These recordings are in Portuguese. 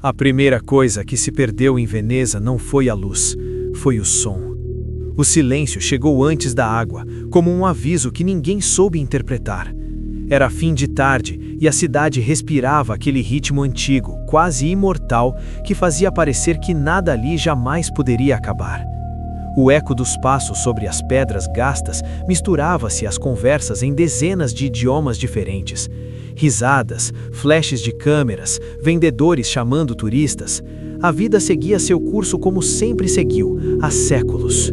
A primeira coisa que se perdeu em Veneza não foi a luz, foi o som. O silêncio chegou antes da água, como um aviso que ninguém soube interpretar. Era fim de tarde e a cidade respirava aquele ritmo antigo, quase imortal, que fazia parecer que nada ali jamais poderia acabar. O eco dos passos sobre as pedras gastas misturava-se às conversas em dezenas de idiomas diferentes. Risadas, flashes de câmeras, vendedores chamando turistas. A vida seguia seu curso como sempre seguiu, há séculos.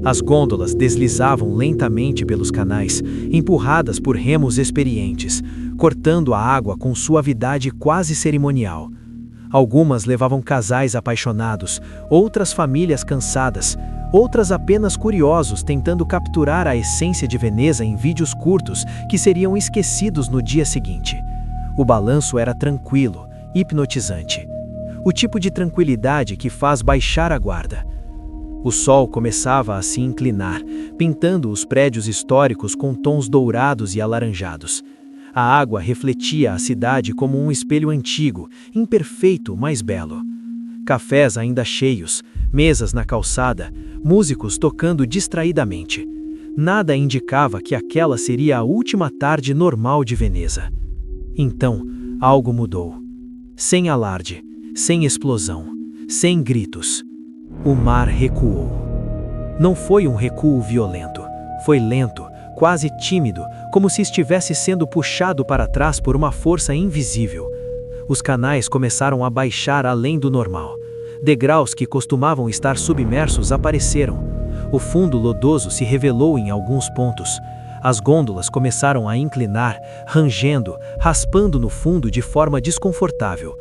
As gôndolas deslizavam lentamente pelos canais, empurradas por remos experientes, cortando a água com suavidade quase cerimonial. Algumas levavam casais apaixonados, outras famílias cansadas, outras apenas curiosos tentando capturar a essência de Veneza em vídeos curtos que seriam esquecidos no dia seguinte. O balanço era tranquilo, hipnotizante. O tipo de tranquilidade que faz baixar a guarda. O sol começava a se inclinar, pintando os prédios históricos com tons dourados e alaranjados. A água refletia a cidade como um espelho antigo, imperfeito, mas belo. Cafés ainda cheios, mesas na calçada, músicos tocando distraidamente. Nada indicava que aquela seria a última tarde normal de Veneza. Então, algo mudou. Sem alarde, sem explosão, sem gritos. O mar recuou. Não foi um recuo violento, foi lento, quase tímido, como se estivesse sendo puxado para trás por uma força invisível. Os canais começaram a baixar além do normal. Degraus que costumavam estar submersos apareceram. O fundo lodoso se revelou em alguns pontos. As gôndolas começaram a inclinar, rangendo, raspando no fundo de forma desconfortável.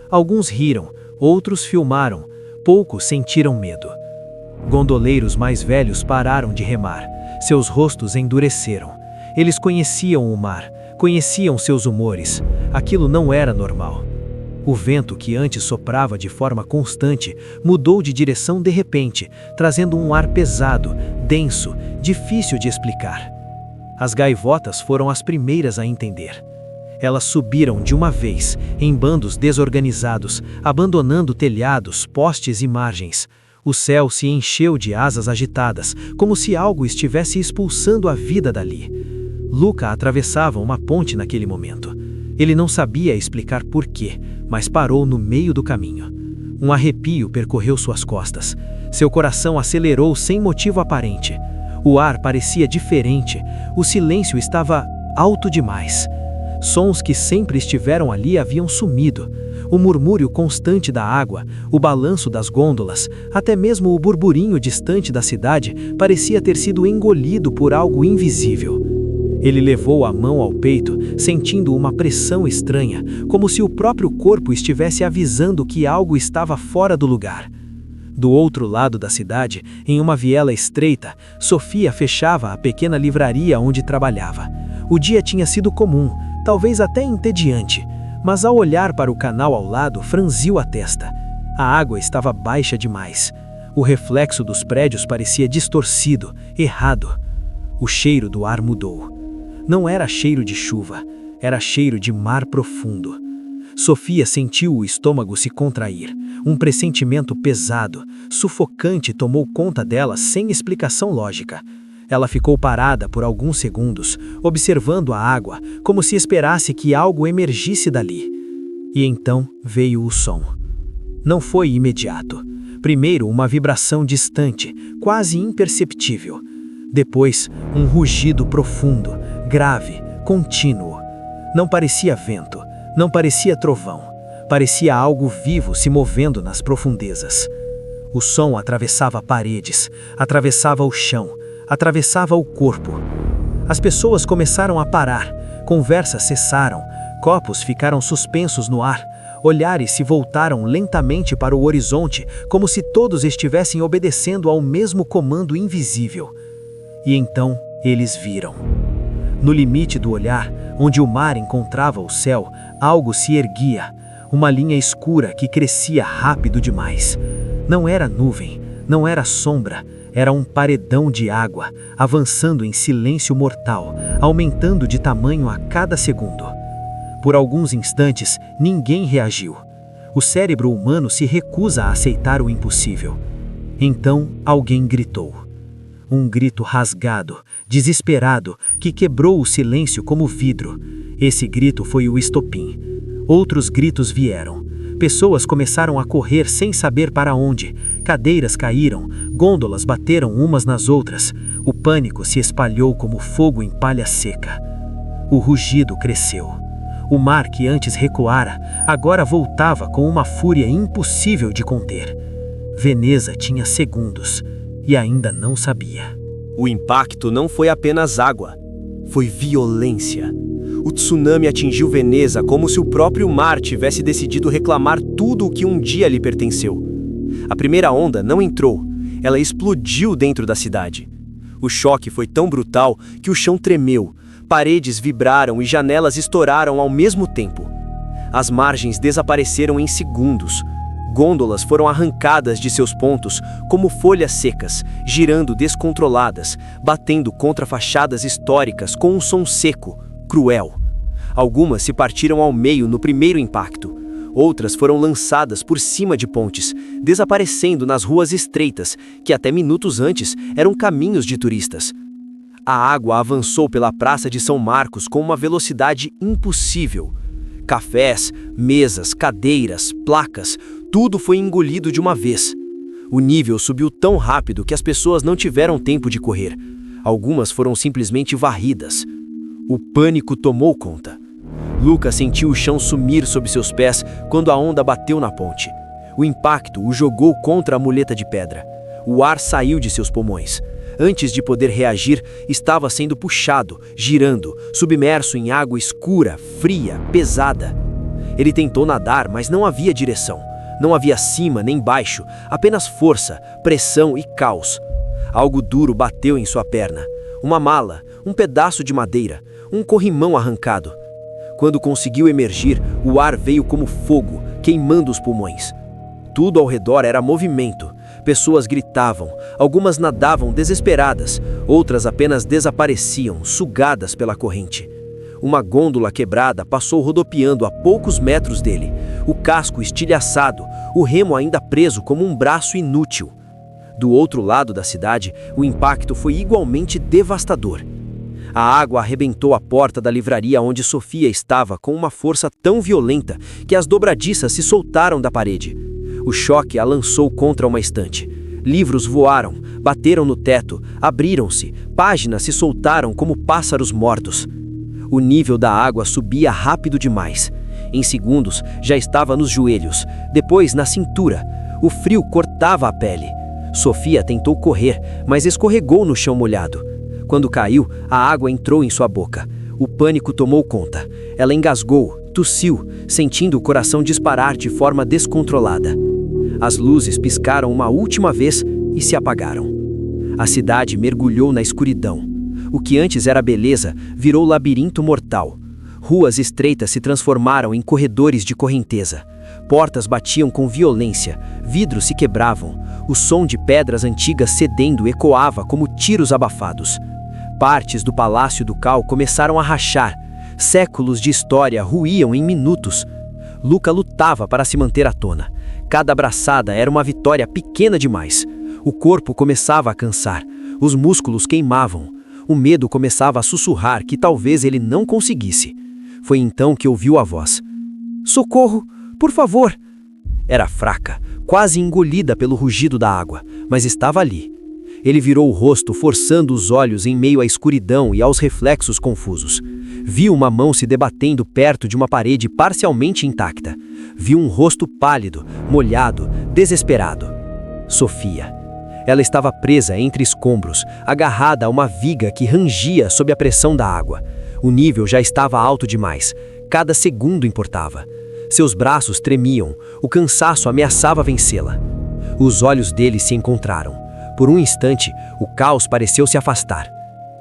Alguns riram, outros filmaram, poucos sentiram medo. Gondoleiros mais velhos pararam de remar. Seus rostos endureceram. Eles conheciam o mar, conheciam seus humores. Aquilo não era normal. O vento que antes soprava de forma constante mudou de direção de repente, trazendo um ar pesado, denso, difícil de explicar. As gaivotas foram as primeiras a entender. Elas subiram de uma vez, em bandos desorganizados, abandonando telhados, postes e margens. O céu se encheu de asas agitadas, como se algo estivesse expulsando a vida dali. Luca atravessava uma ponte naquele momento. Ele não sabia explicar porquê, mas parou no meio do caminho. Um arrepio percorreu suas costas. Seu coração acelerou sem motivo aparente. O ar parecia diferente. O silêncio estava alto demais. Sons que sempre estiveram ali haviam sumido. O murmúrio constante da água, o balanço das gôndolas, até mesmo o burburinho distante da cidade parecia ter sido engolido por algo invisível. Ele levou a mão ao peito, sentindo uma pressão estranha, como se o próprio corpo estivesse avisando que algo estava fora do lugar. Do outro lado da cidade, em uma viela estreita, Sofia fechava a pequena livraria onde trabalhava. O dia tinha sido comum, talvez até entediante, mas ao olhar para o canal ao lado, franziu a testa. A água estava baixa demais. O reflexo dos prédios parecia distorcido, errado. O cheiro do ar mudou. Não era cheiro de chuva, era cheiro de mar profundo. Sofia sentiu o estômago se contrair. Um pressentimento pesado, sufocante tomou conta dela sem explicação lógica. Ela ficou parada por alguns segundos, observando a água, como se esperasse que algo emergisse dali. E então veio o som. Não foi imediato. Primeiro, uma vibração distante, quase imperceptível. Depois, um rugido profundo, grave, contínuo. Não parecia vento, não parecia trovão. Parecia algo vivo se movendo nas profundezas. O som atravessava paredes, atravessava o chão, atravessava o corpo. As pessoas começaram a parar, conversas cessaram, copos ficaram suspensos no ar, olhares se voltaram lentamente para o horizonte, como se todos estivessem obedecendo ao mesmo comando invisível. E então eles viram. No limite do olhar, onde o mar encontrava o céu, algo se erguia, uma linha escura que crescia rápido demais. Não era nuvem, não era sombra, era um paredão de água, avançando em silêncio mortal, aumentando de tamanho a cada segundo. Por alguns instantes, ninguém reagiu. O cérebro humano se recusa a aceitar o impossível. Então, alguém gritou. Um grito rasgado, desesperado, que quebrou o silêncio como vidro. Esse grito foi o estopim. Outros gritos vieram. Pessoas começaram a correr sem saber para onde. Cadeiras caíram, gôndolas bateram umas nas outras. O pânico se espalhou como fogo em palha seca. O rugido cresceu. O mar que antes recuara, agora voltava com uma fúria impossível de conter. Veneza tinha segundos e ainda não sabia. O impacto não foi apenas água, foi violência. O tsunami atingiu Veneza como se o próprio mar tivesse decidido reclamar tudo o que um dia lhe pertenceu. A primeira onda não entrou, ela explodiu dentro da cidade. O choque foi tão brutal que o chão tremeu, paredes vibraram e janelas estouraram ao mesmo tempo. As margens desapareceram em segundos. Gôndolas foram arrancadas de seus pontos como folhas secas, girando descontroladas, batendo contra fachadas históricas com um som seco, cruel. Algumas se partiram ao meio no primeiro impacto. Outras foram lançadas por cima de pontes, desaparecendo nas ruas estreitas, que até minutos antes eram caminhos de turistas. A água avançou pela Praça de São Marcos com uma velocidade impossível. Cafés, mesas, cadeiras, placas, tudo foi engolido de uma vez. O nível subiu tão rápido que as pessoas não tiveram tempo de correr. Algumas foram simplesmente varridas. O pânico tomou conta. Luca sentiu o chão sumir sob seus pés quando a onda bateu na ponte. O impacto o jogou contra a muleta de pedra. O ar saiu de seus pulmões. Antes de poder reagir, estava sendo puxado, girando, submerso em água escura, fria, pesada. Ele tentou nadar, mas não havia direção. Não havia cima nem baixo, apenas força, pressão e caos. Algo duro bateu em sua perna. Uma mala, um pedaço de madeira, um corrimão arrancado. Quando conseguiu emergir, o ar veio como fogo, queimando os pulmões. Tudo ao redor era movimento. Pessoas gritavam, algumas nadavam desesperadas, outras apenas desapareciam, sugadas pela corrente. Uma gôndola quebrada passou rodopiando a poucos metros dele, o casco estilhaçado, o remo ainda preso como um braço inútil. Do outro lado da cidade, o impacto foi igualmente devastador. A água arrebentou a porta da livraria onde Sofia estava com uma força tão violenta que as dobradiças se soltaram da parede. O choque a lançou contra uma estante. Livros voaram, bateram no teto, abriram-se, páginas se soltaram como pássaros mortos. O nível da água subia rápido demais. Em segundos, já estava nos joelhos, depois na cintura. O frio cortava a pele. Sofia tentou correr, mas escorregou no chão molhado. Quando caiu, a água entrou em sua boca. O pânico tomou conta. Ela engasgou, tossiu, sentindo o coração disparar de forma descontrolada. As luzes piscaram uma última vez e se apagaram. A cidade mergulhou na escuridão. O que antes era beleza virou labirinto mortal. Ruas estreitas se transformaram em corredores de correnteza. Portas batiam com violência, vidros se quebravam. O som de pedras antigas cedendo ecoava como tiros abafados. Partes do Palácio Ducal começaram a rachar. Séculos de história ruíam em minutos. Luca lutava para se manter à tona. Cada abraçada era uma vitória pequena demais. O corpo começava a cansar. Os músculos queimavam. O medo começava a sussurrar que talvez ele não conseguisse. Foi então que ouviu a voz. "Socorro, por favor!" Era fraca, quase engolida pelo rugido da água, mas estava ali. Ele virou o rosto, forçando os olhos em meio à escuridão e aos reflexos confusos. Viu uma mão se debatendo perto de uma parede parcialmente intacta. Viu um rosto pálido, molhado, desesperado. Sofia. Ela estava presa entre escombros, agarrada a uma viga que rangia sob a pressão da água. O nível já estava alto demais. Cada segundo importava. Seus braços tremiam. O cansaço ameaçava vencê-la. Os olhos dele se encontraram. Por um instante, o caos pareceu se afastar.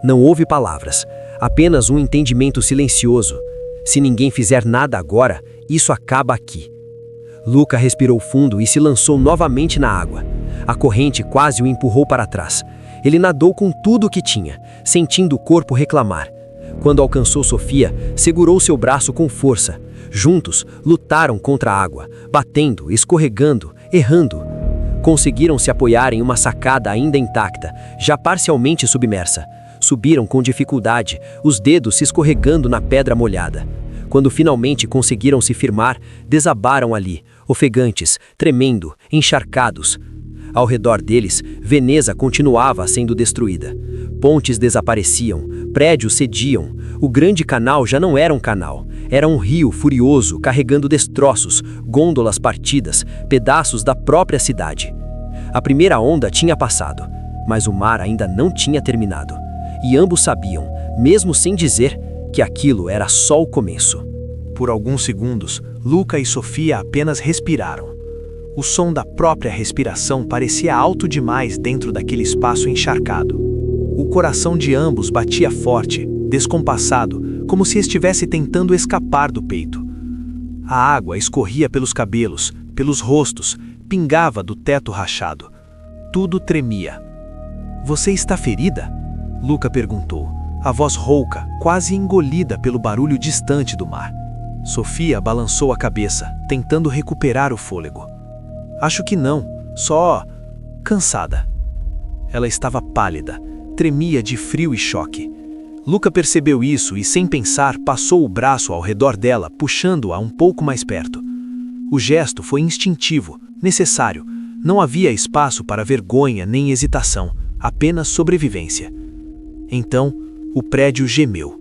Não houve palavras, apenas um entendimento silencioso. Se ninguém fizer nada agora, isso acaba aqui. Luca respirou fundo e se lançou novamente na água. A corrente quase o empurrou para trás. Ele nadou com tudo o que tinha, sentindo o corpo reclamar. Quando alcançou Sofia, segurou seu braço com força. Juntos, lutaram contra a água, batendo, escorregando, errando. Conseguiram se apoiar em uma sacada ainda intacta, já parcialmente submersa. Subiram com dificuldade, os dedos se escorregando na pedra molhada. Quando finalmente conseguiram se firmar, desabaram ali, ofegantes, tremendo, encharcados. Ao redor deles, Veneza continuava sendo destruída. Pontes desapareciam, prédios cediam. O grande canal já não era um canal, era um rio furioso carregando destroços, gôndolas partidas, pedaços da própria cidade. A primeira onda tinha passado, mas o mar ainda não tinha terminado. E ambos sabiam, mesmo sem dizer, que aquilo era só o começo. Por alguns segundos, Luca e Sofia apenas respiraram. O som da própria respiração parecia alto demais dentro daquele espaço encharcado. O coração de ambos batia forte, descompassado, como se estivesse tentando escapar do peito. A água escorria pelos cabelos, pelos rostos, pingava do teto rachado. Tudo tremia. "Você está ferida?" Luca perguntou, a voz rouca, quase engolida pelo barulho distante do mar. Sofia balançou a cabeça, tentando recuperar o fôlego. "Acho que não, só cansada." Ela estava pálida, tremia de frio e choque. Luca percebeu isso e, sem pensar, passou o braço ao redor dela, puxando-a um pouco mais perto. O gesto foi instintivo, necessário. Não havia espaço para vergonha nem hesitação, apenas sobrevivência. Então, o prédio gemeu.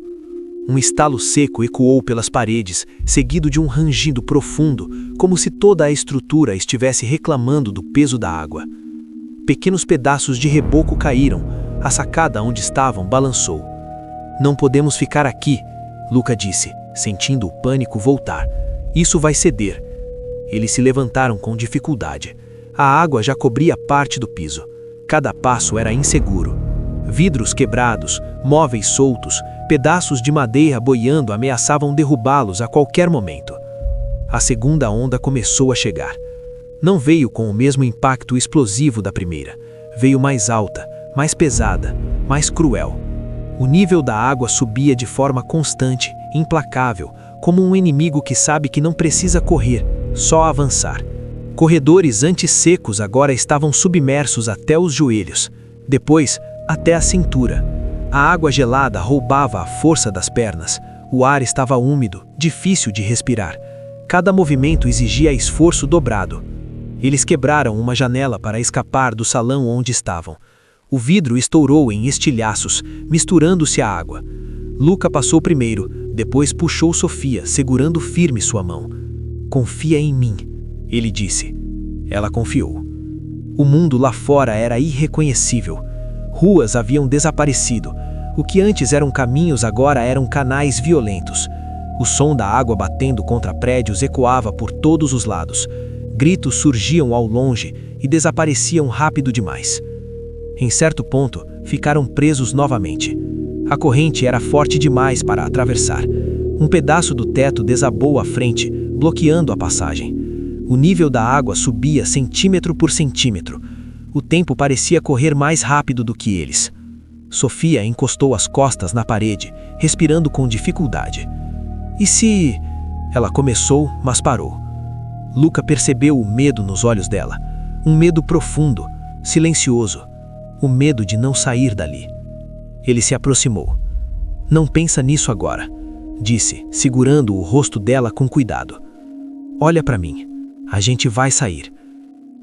Um estalo seco ecoou pelas paredes, seguido de um rangido profundo, como se toda a estrutura estivesse reclamando do peso da água. Pequenos pedaços de reboco caíram, a sacada onde estavam balançou. "Não podemos ficar aqui", Luca disse, sentindo o pânico voltar. "Isso vai ceder." Eles se levantaram com dificuldade. A água já cobria parte do piso. Cada passo era inseguro. Vidros quebrados, móveis soltos, pedaços de madeira boiando ameaçavam derrubá-los a qualquer momento. A segunda onda começou a chegar. Não veio com o mesmo impacto explosivo da primeira. Veio mais alta, mais pesada, mais cruel. O nível da água subia de forma constante, implacável, como um inimigo que sabe que não precisa correr, só avançar. Corredores antes secos agora estavam submersos até os joelhos. Depois, até a cintura. A água gelada roubava a força das pernas. O ar estava úmido, difícil de respirar. Cada movimento exigia esforço dobrado. Eles quebraram uma janela para escapar do salão onde estavam. O vidro estourou em estilhaços, misturando-se à água. Luca passou primeiro, depois puxou Sofia, segurando firme sua mão. "Confia em mim", ele disse. Ela confiou. O mundo lá fora era irreconhecível. Ruas haviam desaparecido. O que antes eram caminhos agora eram canais violentos. O som da água batendo contra prédios ecoava por todos os lados. Gritos surgiam ao longe e desapareciam rápido demais. Em certo ponto, ficaram presos novamente. A corrente era forte demais para atravessar. Um pedaço do teto desabou à frente, bloqueando a passagem. O nível da água subia centímetro por centímetro. O tempo parecia correr mais rápido do que eles. Sofia encostou as costas na parede, respirando com dificuldade. "E se..." Ela começou, mas parou. Luca percebeu o medo nos olhos dela. Um medo profundo, silencioso. O medo de não sair dali. Ele se aproximou. "Não pensa nisso agora", disse, segurando o rosto dela com cuidado. "Olha para mim. A gente vai sair."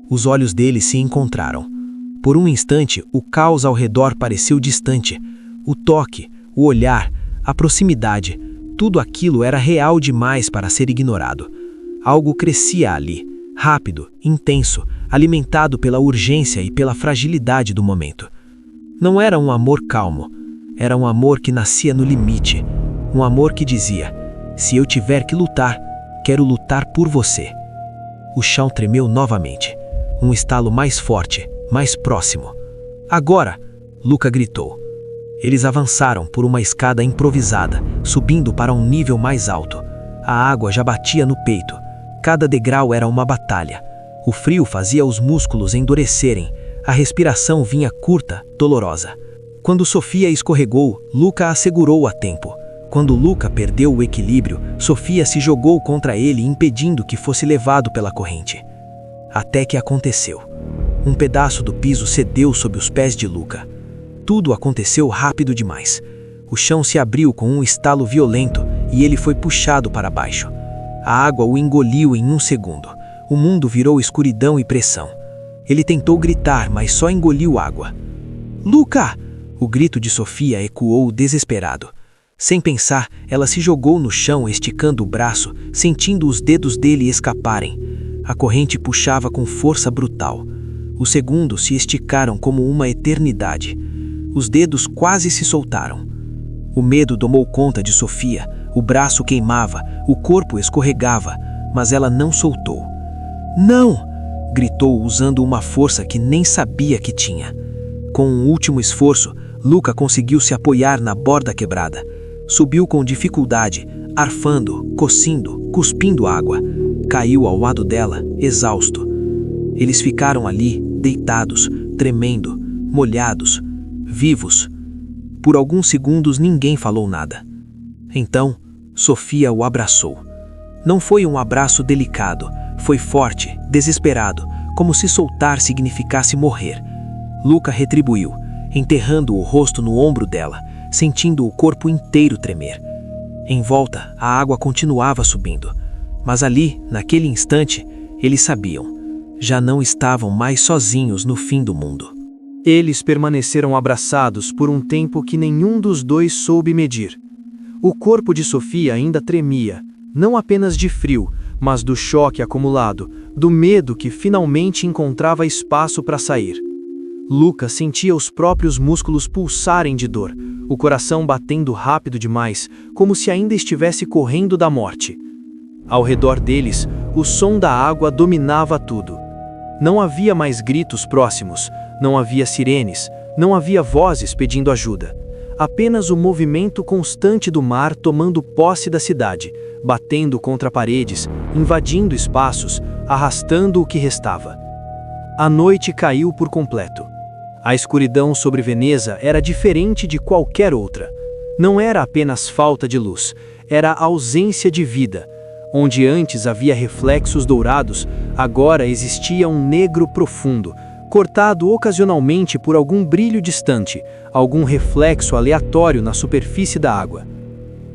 Os olhos dele se encontraram. Por um instante, o caos ao redor pareceu distante. O toque, o olhar, a proximidade, tudo aquilo era real demais para ser ignorado. Algo crescia ali, rápido, intenso, alimentado pela urgência e pela fragilidade do momento. Não era um amor calmo, era um amor que nascia no limite. Um amor que dizia: "Se eu tiver que lutar, quero lutar por você." O chão tremeu novamente. Um estalo mais forte, mais próximo. "Agora!" Luca gritou. Eles avançaram por uma escada improvisada, subindo para um nível mais alto. A água já batia no peito. Cada degrau era uma batalha. O frio fazia os músculos endurecerem. A respiração vinha curta, dolorosa. Quando Sofia escorregou, Luca a segurou a tempo. Quando Luca perdeu o equilíbrio, Sofia se jogou contra ele, impedindo que fosse levado pela corrente. Até que aconteceu. Um pedaço do piso cedeu sob os pés de Luca. Tudo aconteceu rápido demais. O chão se abriu com um estalo violento e ele foi puxado para baixo. A água o engoliu em um segundo. O mundo virou escuridão e pressão. Ele tentou gritar, mas só engoliu água. "Luca!" O grito de Sofia ecoou desesperado. Sem pensar, ela se jogou no chão, esticando o braço, sentindo os dedos dele escaparem. A corrente puxava com força brutal. Os segundos se esticaram como uma eternidade. Os dedos quase se soltaram. O medo tomou conta de Sofia. O braço queimava, o corpo escorregava, mas ela não soltou. "Não!" gritou usando uma força que nem sabia que tinha. Com um último esforço, Luca conseguiu se apoiar na borda quebrada. Subiu com dificuldade, arfando, cossindo, cuspindo água. Caiu ao lado dela, exausto. Eles ficaram ali, deitados, tremendo, molhados, vivos. Por alguns segundos ninguém falou nada. Então, Sofia o abraçou. Não foi um abraço delicado, foi forte, desesperado, como se soltar significasse morrer. Luca retribuiu, enterrando o rosto no ombro dela, sentindo o corpo inteiro tremer. Em volta, a água continuava subindo. Mas ali, naquele instante, eles sabiam. Já não estavam mais sozinhos no fim do mundo. Eles permaneceram abraçados por um tempo que nenhum dos dois soube medir. O corpo de Sofia ainda tremia, não apenas de frio, mas do choque acumulado, do medo que finalmente encontrava espaço para sair. Luca sentia os próprios músculos pulsarem de dor, o coração batendo rápido demais, como se ainda estivesse correndo da morte. Ao redor deles, o som da água dominava tudo. Não havia mais gritos próximos, não havia sirenes, não havia vozes pedindo ajuda. Apenas o movimento constante do mar tomando posse da cidade, batendo contra paredes, invadindo espaços, arrastando o que restava. A noite caiu por completo. A escuridão sobre Veneza era diferente de qualquer outra. Não era apenas falta de luz, era ausência de vida. Onde antes havia reflexos dourados, agora existia um negro profundo, cortado ocasionalmente por algum brilho distante, algum reflexo aleatório na superfície da água.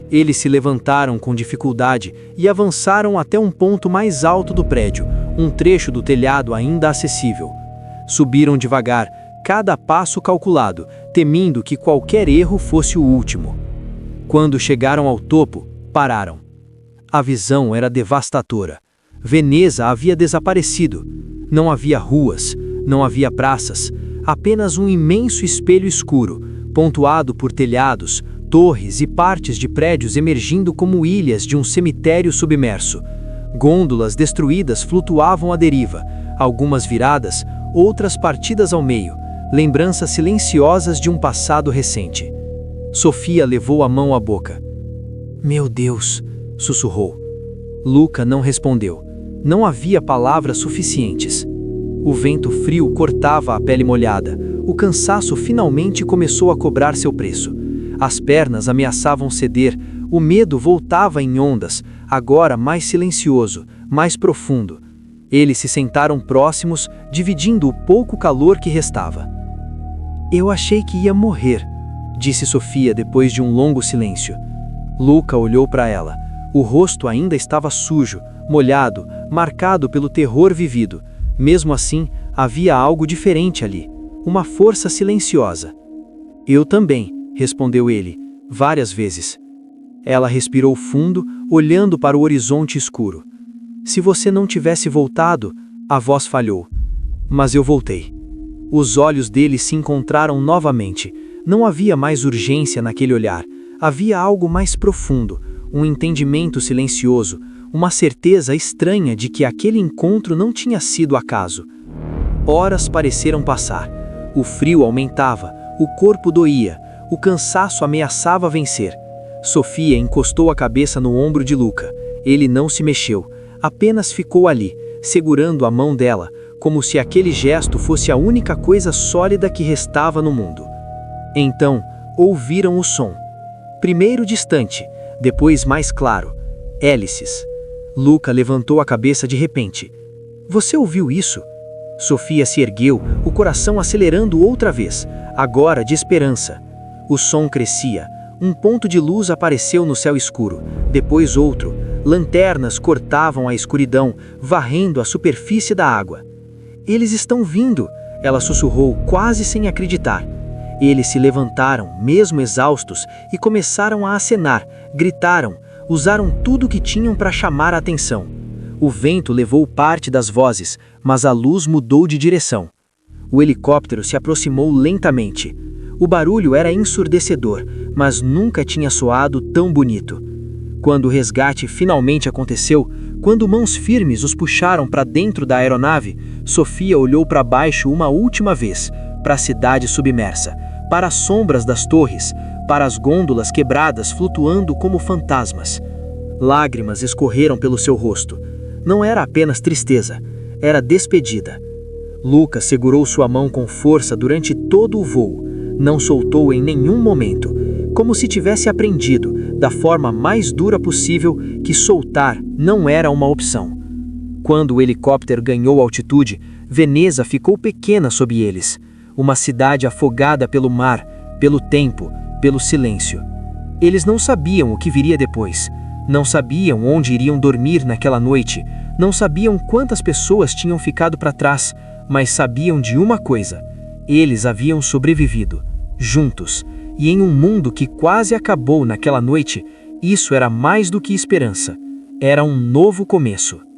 Eles se levantaram com dificuldade e avançaram até um ponto mais alto do prédio, um trecho do telhado ainda acessível. Subiram devagar, cada passo calculado, temendo que qualquer erro fosse o último. Quando chegaram ao topo, pararam. A visão era devastadora. Veneza havia desaparecido. Não havia ruas, não havia praças, apenas um imenso espelho escuro, pontuado por telhados, torres e partes de prédios emergindo como ilhas de um cemitério submerso. Gôndolas destruídas flutuavam à deriva, algumas viradas, outras partidas ao meio, lembranças silenciosas de um passado recente. Sofia levou a mão à boca. "Meu Deus!" sussurrou. Luca não respondeu. Não havia palavras suficientes. O vento frio cortava a pele molhada. O cansaço finalmente começou a cobrar seu preço. As pernas ameaçavam ceder. O medo voltava em ondas, agora mais silencioso, mais profundo. Eles se sentaram próximos, dividindo o pouco calor que restava. "Eu achei que ia morrer", disse Sofia depois de um longo silêncio. Luca olhou para ela. O rosto ainda estava sujo, molhado, marcado pelo terror vivido. Mesmo assim, havia algo diferente ali, uma força silenciosa. "Eu também", respondeu ele, várias vezes. Ela respirou fundo, olhando para o horizonte escuro. "Se você não tivesse voltado", a voz falhou. "Mas eu voltei." Os olhos dele se encontraram novamente. Não havia mais urgência naquele olhar. Havia algo mais profundo, um entendimento silencioso, uma certeza estranha de que aquele encontro não tinha sido acaso. Horas pareceram passar. O frio aumentava, o corpo doía, o cansaço ameaçava vencer. Sofia encostou a cabeça no ombro de Luca. Ele não se mexeu, apenas ficou ali, segurando a mão dela, como se aquele gesto fosse a única coisa sólida que restava no mundo. Então, ouviram o som. Primeiro distante, depois mais claro. Hélices. Luca levantou a cabeça de repente. Você ouviu isso? Sofia se ergueu, o coração acelerando outra vez, agora de esperança. O som crescia. Um ponto de luz apareceu no céu escuro, depois outro. Lanternas cortavam a escuridão, varrendo a superfície da água. Eles estão vindo, ela sussurrou, quase sem acreditar. Eles se levantaram, mesmo exaustos, e começaram a acenar, gritaram, usaram tudo o que tinham para chamar a atenção. O vento levou parte das vozes, mas a luz mudou de direção. O helicóptero se aproximou lentamente. O barulho era ensurdecedor, mas nunca tinha soado tão bonito. Quando o resgate finalmente aconteceu, quando mãos firmes os puxaram para dentro da aeronave, Sofia olhou para baixo uma última vez, para a cidade submersa, para as sombras das torres, para as gôndolas quebradas flutuando como fantasmas. Lágrimas escorreram pelo seu rosto. Não era apenas tristeza, era despedida. Lucas segurou sua mão com força durante todo o voo. Não soltou em nenhum momento, como se tivesse aprendido, da forma mais dura possível, que soltar não era uma opção. Quando o helicóptero ganhou altitude, Veneza ficou pequena sob eles. Uma cidade afogada pelo mar, pelo tempo, pelo silêncio. Eles não sabiam o que viria depois. Não sabiam onde iriam dormir naquela noite. Não sabiam quantas pessoas tinham ficado para trás, mas sabiam de uma coisa: eles haviam sobrevivido, juntos, e em um mundo que quase acabou naquela noite, isso era mais do que esperança. Era um novo começo.